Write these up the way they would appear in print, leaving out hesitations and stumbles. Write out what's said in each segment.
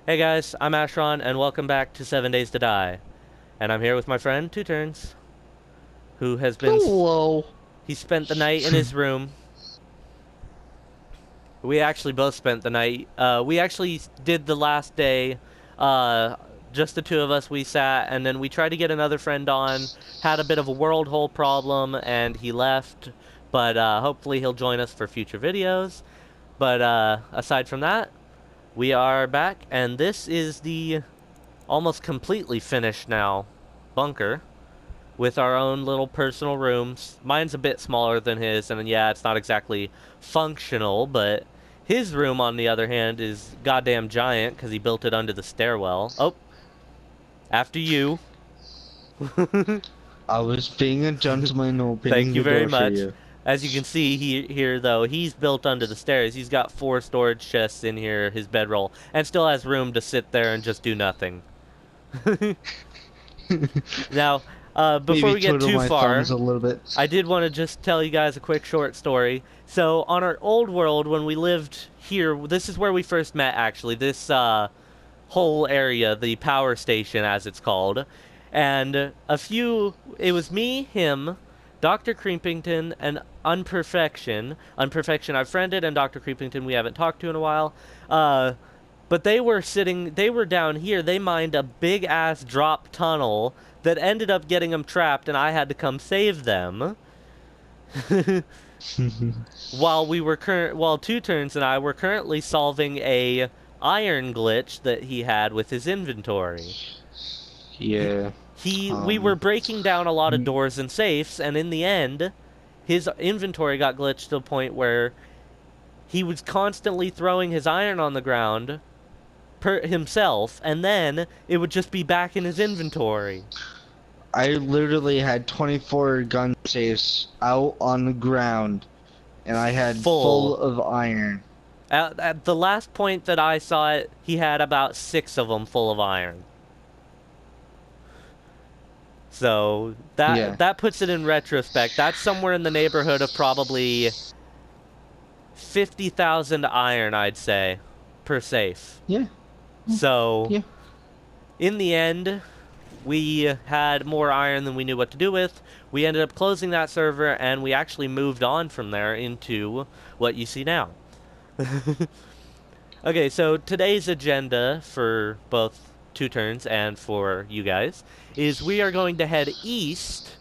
Hey guys, I'm Ashron, and welcome back to 7 Days to Die. And I'm here with my friend, Two Turns, who has been... Hello. He spent the night in his room. We actually both spent the night. We actually did the last day. Uh, just the two of us, we sat, and then we tried to get another friend on. Had a bit of a world hole problem, and he left. But hopefully he'll join us for future videos. But aside from that, we are back, and this is the almost completely finished now bunker with our own little personal rooms. Mine's a bit smaller than his, and yeah, it's not exactly functional, but his room, on the other hand, is goddamn giant because he built it under the stairwell. Oh, after you. I was being a gentleman Thank opening you the very door for much. you. As you can see here, though, he's built under the stairs. He's got 4 storage chests in here, his bedroll, and still has room to sit there and just do nothing. Now, before Maybe we get twiddle too my far, thumbs a little bit. I did want to just tell you guys a quick short story. So, on our old world, when we lived here, this is where we first met, actually. This whole area, the power station, as it's called. And it was me, him, Dr. Creepington, and Unperfection. Unperfection I've friended, and Dr. Creepington we haven't talked to in a while. But they were down here. They mined a big ass drop tunnel that ended up getting them trapped, and I had to come save them. While Two Turns and I were currently solving a iron glitch that he had with his inventory. He, Yeah. we were Um. breaking down a lot of doors and safes, and in the end, his inventory got glitched to the point where he was constantly throwing his iron on the ground himself, and then it would just be back in his inventory. I literally had 24 gun safes out on the ground, and I had full Full. of iron. At the last point that I saw it, he had about 6 of them full of iron. So Yeah. that puts it in retrospect. That's somewhere in the neighborhood of probably 50,000 iron, I'd say, per safe. Yeah. So Yeah. in the end, we had more iron than we knew what to do with. We ended up closing that server, and we actually moved on from there into what you see now. Okay, so today's agenda for both Two Turns and for you guys is we are going to head east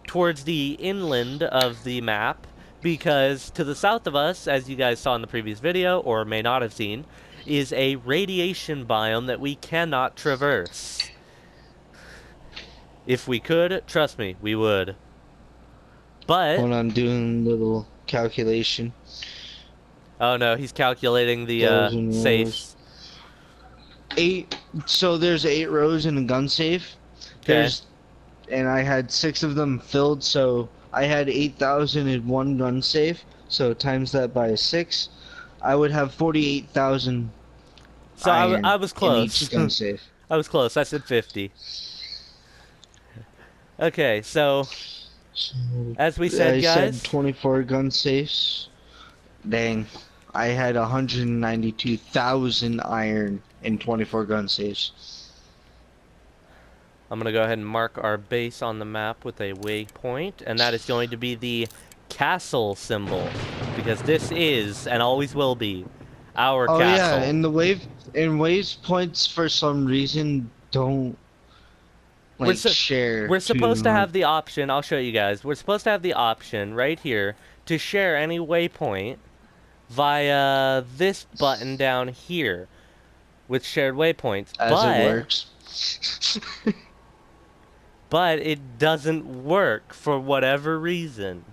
towards the inland of the map, because to the south of us, as you guys saw in the previous video or may not have seen, is a radiation biome that we cannot traverse. If we could, trust me, we would. But When I'm doing little calculation, oh no, he's calculating the rows and rows. safes. 8. So there's 8 rows in a gun safe. Okay. There's and I had 6 of them filled, so I had 8,000 in one gun safe. So times that by 6, I would have 48,000 So I iron was in close. each gun safe. I was close. I said 50. Okay, so So as we said, I said guys, 24 gun safes. Dang, I had 192,000 iron in 24 gun safes. I'm going to go ahead and mark our base on the map with a waypoint, and that is going to be the castle symbol, because this is, and always will be, our Oh yeah, castle. and the wave points for some reason don't We're, like su share we're to supposed to my. have the option, I'll show you guys, we're supposed to have the option right here to share any waypoint via this button down here with shared waypoints, As it works. but it doesn't work for whatever reason.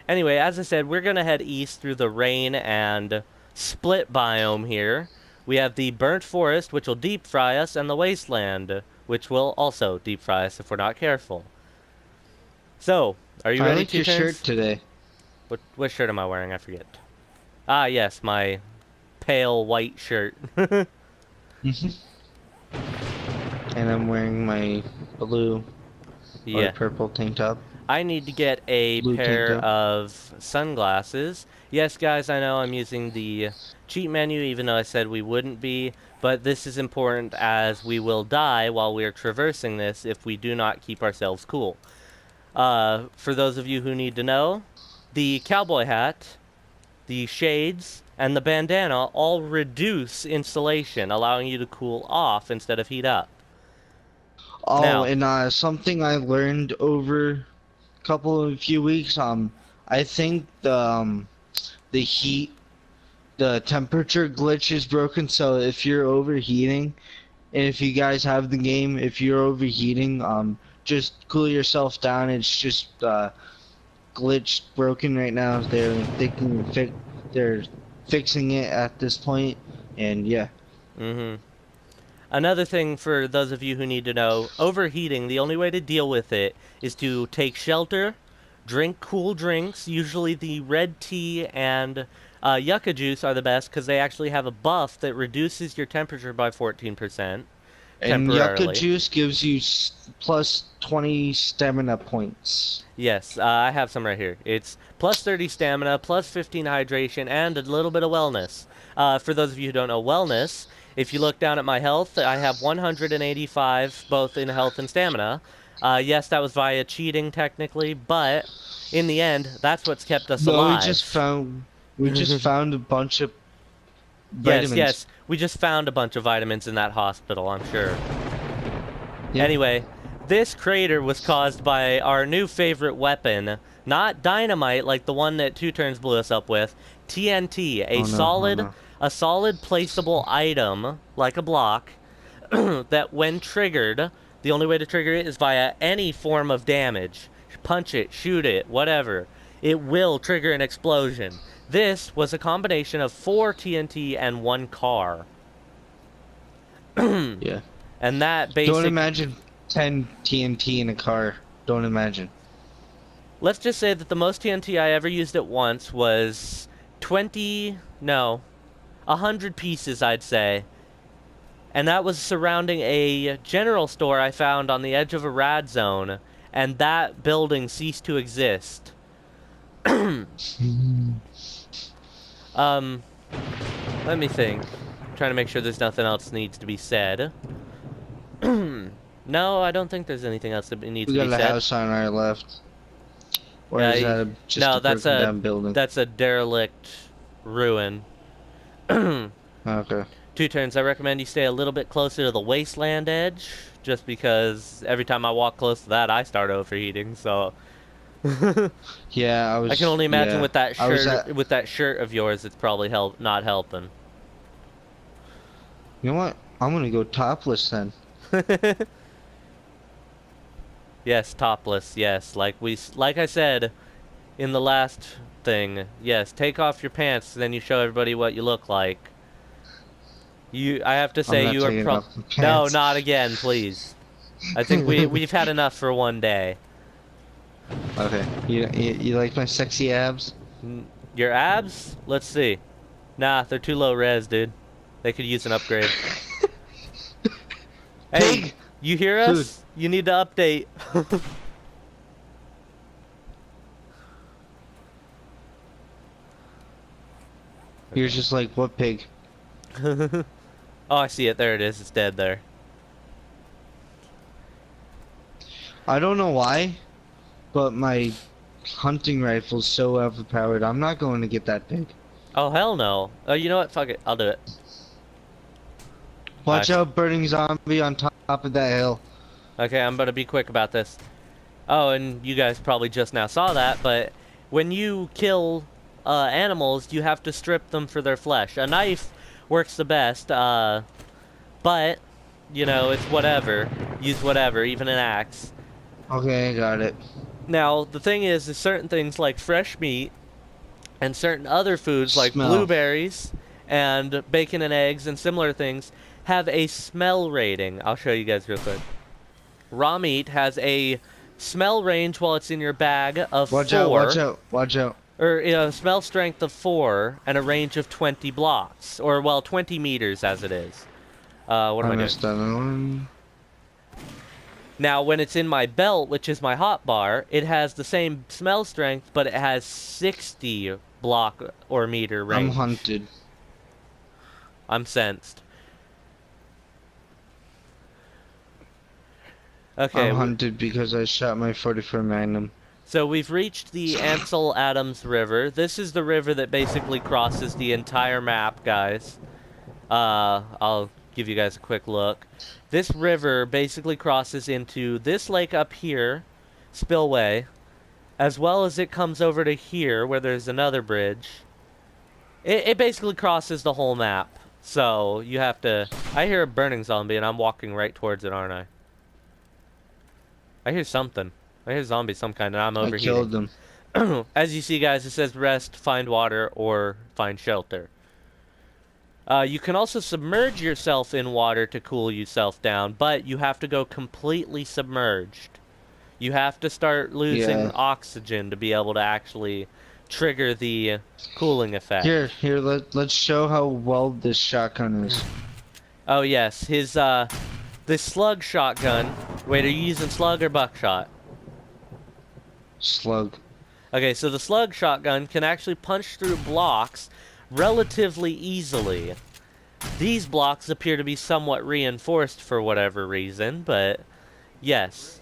Anyway, as I said, we're going to head east through the rain and split biome here. We have the burnt forest, which will deep fry us, and the wasteland, which will also deep fry us if we're not careful. So, are you I ready, like Two your Turns? shirt today. What shirt am I wearing? I forget. Ah, yes, my pale white shirt. And I'm wearing my blue or Yeah. purple tank top. I need to get a Blue tank pair top. of sunglasses. Yes, guys, I know I'm using the cheat menu, even though I said we wouldn't be, but this is important as we will die while we are traversing this if we do not keep ourselves cool. For those of you who need to know, the cowboy hat, the shades, and the bandana all reduce insulation, allowing you to cool off instead of heat up. Oh, Now, and something I learned over a few weeks, I think the heat, the temperature glitch is broken, so if you're overheating, and if you guys have the game, if you're overheating, just cool yourself down. It's just glitched, broken right now. They're fixing it at this point, and yeah. Another thing for those of you who need to know, overheating, the only way to deal with it is to take shelter, drink cool drinks. Usually the red tea and yucca juice are the best because they actually have a buff that reduces your temperature by 14%. And yucca juice gives you plus 20 stamina points. Yes, I have some right here. It's plus 30 stamina, plus 15 hydration, and a little bit of wellness. For those of you who don't know wellness, if you look down at my health, I have 185 both in health and stamina. Yes, that was via cheating technically, but in the end, that's what's kept us alive. We just found a bunch of vitamins. Yes, we just found a bunch of vitamins in that hospital, I'm sure. Yeah. Anyway, this crater was caused by our new favorite weapon, not dynamite like the one that 2 Turns blew us up with, TNT, a solid placeable item, like a block, that when triggered, the only way to trigger it is via any form of damage. Punch it, shoot it, whatever. It will trigger an explosion. This was a combination of 4 TNT and 1 car. Yeah. And that basically... Don't imagine 10 TNT in a car. Don't imagine. Let's just say that the most TNT I ever used at once was 100 pieces, I'd say. And that was surrounding a general store I found on the edge of a rad zone, and that building ceased to exist. Let me think. I'm trying to make sure there's nothing else needs to be said. No, I don't think there's anything else that needs to be said. We got a house on our left. Or is that just a broken down building? That's a derelict ruin. Okay. 2 Turns, I recommend you stay a little bit closer to the wasteland edge, just because every time I walk close to that, I start overheating, so... Yeah, I can only imagine with that shirt, with that shirt of yours, it's probably not helping. You know what? I'm gonna go topless then. Yes, topless. Yes, like I said in the last thing. Yes, take off your pants, then you show everybody what you look like. I have to say you are No, not again, please. I think we've had enough for one day. Okay. You like my sexy abs? Your abs? Let's see. Nah, they're too low res, dude. They could use an upgrade. Hey, you hear us? Dude. You need to update. You're just like, what pig? Oh, I see it. There it is. It's dead there. I don't know why, but my hunting rifle's so overpowered. I'm not going to get that pig. Oh, hell no. Oh, you know what? Fuck it. I'll do it. Watch out, burning zombie on top of that hill. Okay, I'm gonna be quick about this. Oh, and you guys probably just now saw that, but when you kill animals, you have to strip them for their flesh. A knife works the best, but, you know, it's whatever. Use whatever, even an axe. Okay, I got it. Now, the thing is certain things like fresh meat and certain other foods like blueberries and bacon and eggs and similar things have a smell rating. I'll show you guys real quick. Raw meat has a smell range while it's in your bag of 4. Watch out. Or a smell strength of 4 and a range of 20 blocks. Or, well, 20 meters as it is. What am I doing? Now, when it's in my belt, which is my hot bar, it has the same smell strength, but it has 60 block or meter range. I'm hunted. I'm sensed. Okay, I'm hunted because I shot my 44 Magnum. so we've reached the Ansel Adams River. This is the river that basically crosses the entire map, guys. I'll give you guys a quick look. This river basically crosses into this lake up here, Spillway, as well as it comes over to here where there's another bridge. It basically crosses the whole map. So you have to... I hear a burning zombie and I'm walking right towards it, aren't I? I hear something. I hear zombie some kind and I'm overheating. I killed them. As you see, guys, it says rest, find water, or find shelter. You can also submerge yourself in water to cool yourself down, but you have to go completely submerged. You have to start losing oxygen to be able to actually trigger the cooling effect. Here, let's show how well this shotgun is. Oh yes, the slug shotgun. Wait, are you using slug or buckshot? Slug. Okay, so the slug shotgun can actually punch through blocks relatively easily. These blocks appear to be somewhat reinforced for whatever reason, but yes.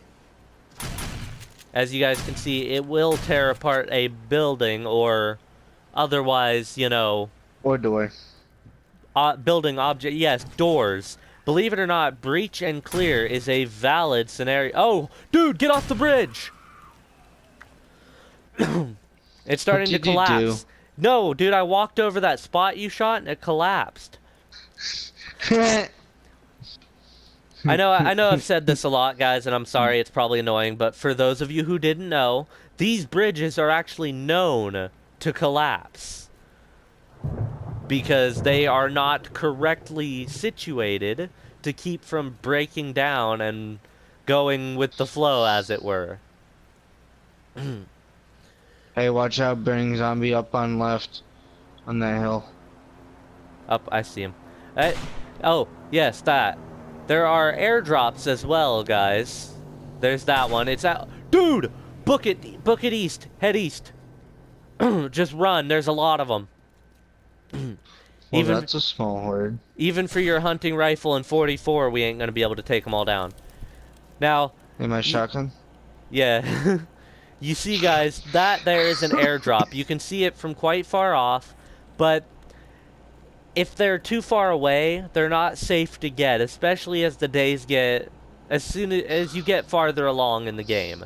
As you guys can see, it will tear apart a building or otherwise, you know... Or door. Building object, yes, doors. Believe it or not, breach and clear is a valid scenario. Oh, dude, get off the bridge! It's starting to collapse. No, dude, I walked over that spot you shot and it collapsed. I know I've said this a lot, guys, and I'm sorry, it's probably annoying, but for those of you who didn't know, these bridges are actually known to collapse. Because they are not correctly situated to keep from breaking down and going with the flow, as it were. Hey, watch out, burning zombie up on left. On that hill. Up, I see him. Oh, yes, that. There are airdrops as well, guys. There's that one. It's out. Dude! Book it east. Head east. Just run. There's a lot of them. Well, that's a small horde. Even for your hunting rifle and 44, we ain't gonna be able to take them all down. Now... In my shotgun? Yeah. You see, guys, that there is an airdrop. You can see it from quite far off, but if they're too far away, they're not safe to get, especially as the days get... as soon as you get farther along in the game.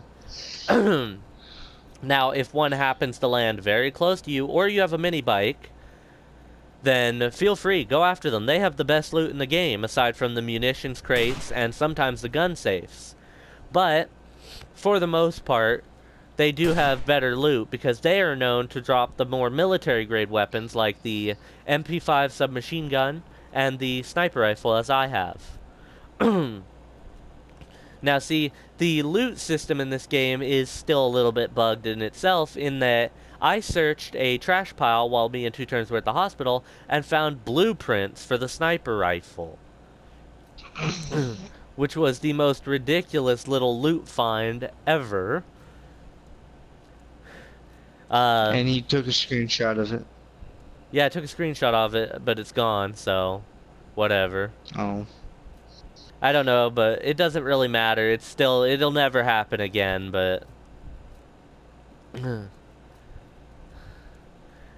Now, if one happens to land very close to you, or you have a mini bike, then feel free, go after them. They have the best loot in the game, aside from the munitions crates and sometimes the gun safes. But, for the most part, they do have better loot because they are known to drop the more military-grade weapons like the MP5 submachine gun and the sniper rifle, as I have. Now, see, the loot system in this game is still a little bit bugged in itself in that I searched a trash pile while me and 2 turns were at the hospital and found blueprints for the sniper rifle. Which was the most ridiculous little loot find ever. And he took a screenshot of it. Yeah, I took a screenshot of it, but it's gone, so whatever. Oh. I don't know, but it doesn't really matter. It's still, it'll never happen again, but...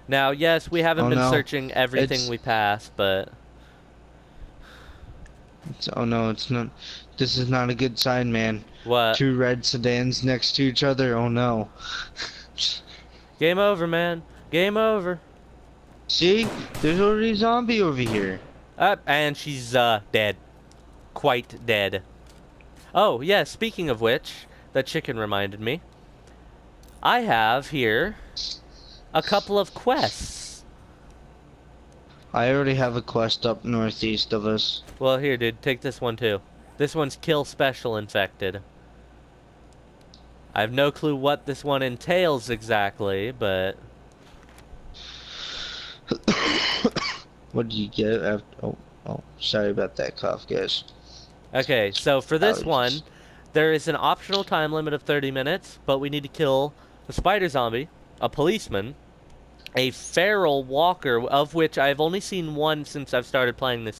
Now, yes, we haven't been searching everything we passed, but... Oh no, it's not... This is not a good sign, man. What? 2 red sedans next to each other, oh no. Game over, man. Game over. See? There's already a zombie over here. And she's, dead. Quite dead. Oh, yeah, speaking of which, that chicken reminded me. I have here a couple of quests. I already have a quest up northeast of us. Well, here, dude, take this one, too. This one's Kill Special Infected. I have no clue what this one entails exactly, but... What did you get after... Oh, sorry about that cough, guys. Okay, so for this one, there is an optional time limit of 30 minutes, but we need to kill a spider zombie, a policeman, a feral walker, of which I've only seen one since I've started playing this